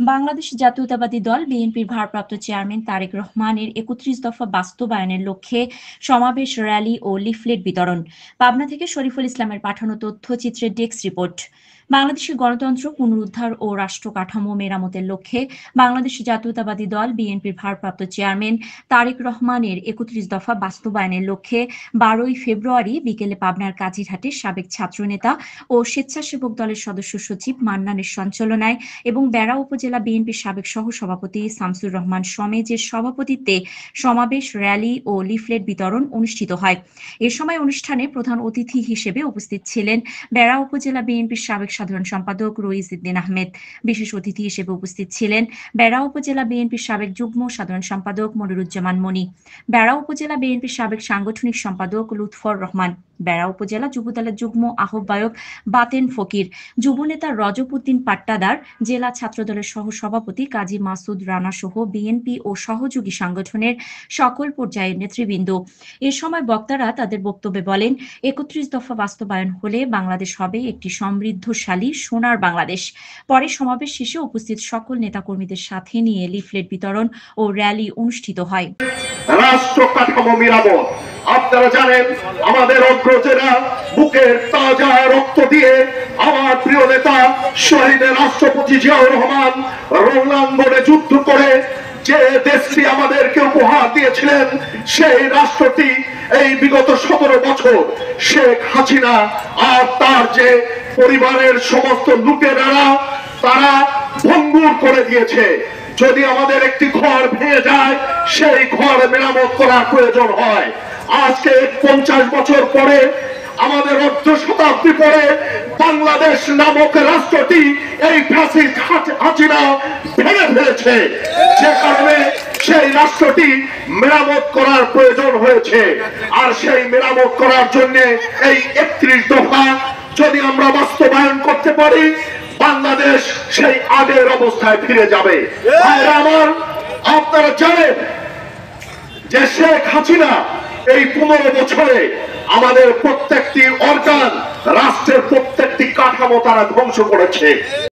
বাংলাদেশ জাতীয়তাবাদী দল বিএনপির ভারপ্রাপ্ত চেয়ারম্যান তারেক রহমানের ৩১ দফা বাস্তবায়নের লক্ষ্যে সমাবেশ, র্যালি ও লিফলেট বিতরণ। পাবনা থেকে শরীফুল ইসলামের পাঠানো তথ্যচিত্রের ডেস্ক রিপোর্ট। বাংলাদেশের গণতন্ত্র পুনরুদ্ধার ও রাষ্ট্র কাঠামো মেরামতের লক্ষ্যে বাংলাদেশ জাতীয়তাবাদী দল বিএনপির ভারপ্রাপ্ত চেয়ারম্যান তারেক রহমানের ৩১ দফা বাস্তবায়নের লক্ষ্যে ১২ই ফেব্রুয়ারি বিকেলে পাবনার কাজিরহাটে সাবেক ছাত্রনেতা ও স্বেচ্ছাসেবক দলের সদস্য সচিব মান্নানের সঞ্চালনায় এবং বেড়া উপজেলা বিএনপির সাবেক সহসভাপতি শামসুর রহমান সমেজের সভাপতিত্বে সমাবেশ, র্যালি ও লিফলেট বিতরণ অনুষ্ঠিত হয়। এ সময় অনুষ্ঠানে প্রধান অতিথি হিসেবে উপস্থিত ছিলেন বেড়া উপজেলা বিএনপির সাবেক সাধারণ সম্পাদক রইস উদ্দিন আহমেদ। বিশেষ অতিথি হিসেবে উপস্থিত ছিলেন বেড়া উপজেলা বিএনপির সাবেক যুগ্ম সাধারণ সম্পাদক মনিরুজ্জামান মনি, বেড়া উপজেলা বিএনপির সাবেক সাংগঠনিক সম্পাদক লুৎফর রহমান, বেড়া উপজেলা যুবদলের যুগ্ম আহ্বায়ক বাতেন ফকির, যুবনেতা রজব উদ্দিন পাট্টাদার, জেলা ছাত্রদলের সহসভাপতি কাজী মাসুদ রানা সহ বিএনপি ও সহযোগী সংগঠনের সকল পর্যায়ের নেতৃবৃন্দ। এ সময় বক্তারা তাদের বক্তব্যে বলেন, ৩১ দফা বাস্তবায়ন হলে বাংলাদেশ হবে একটি সমৃদ্ধশালী সোনার বাংলাদেশ। পরে সমাবেশ শেষে উপস্থিত সকল নেতাকর্মীদের সাথে নিয়ে লিফলেট বিতরণ ও র্যালি অনুষ্ঠিত হয়। রাষ্ট্র কাঠামো মেরামত, আপনারা জানেন আমাদের অগ্রজেরা বুকের তাজা রক্ত দিয়ে আমার প্রিয় নেতা শহীদ রাষ্ট্রপতি জিয়াউর রহমান রণাঙ্গনে যুদ্ধ করে যে দেশটি আমাদেরকে উপহার দিয়েছিলেন, সেই রাষ্ট্রটি এই বিগত ১৭ বছর শেখ হাসিনা আর তার যে পরিবারের সমস্ত লুটেরারা তারা ভঙ্গুর করে দিয়েছে। যদি আমাদের একটি ঘর ভেঙে যায়, সেই ঘর মেরামত করার প্রয়োজন হয়। আজকে ৫০ বছর পরে, আমাদের অর্ধ শতাব্দী পরে বাংলাদেশ নামক রাষ্ট্রটি এই ফ্যাসিস্ট হাসিনা ভেঙে ফেলেছে, যে কারণে সেই রাষ্ট্রটি মেরামত করার প্রয়োজন হয়েছে। আর সেই মেরামত করার জন্য এই ৩১ দফা যদি আমরা বাস্তবায়ন করতে পারি, বাংলাদেশ সেই আগের অবস্থায় ফিরে যাবে। আমার আপনারা জানেন যে শেখ হাসিনা এই ১৫ বছরে আমাদের প্রত্যেকটি অর্গান, রাষ্ট্রের প্রত্যেকটি কাঠামো তারা ধ্বংস করেছে।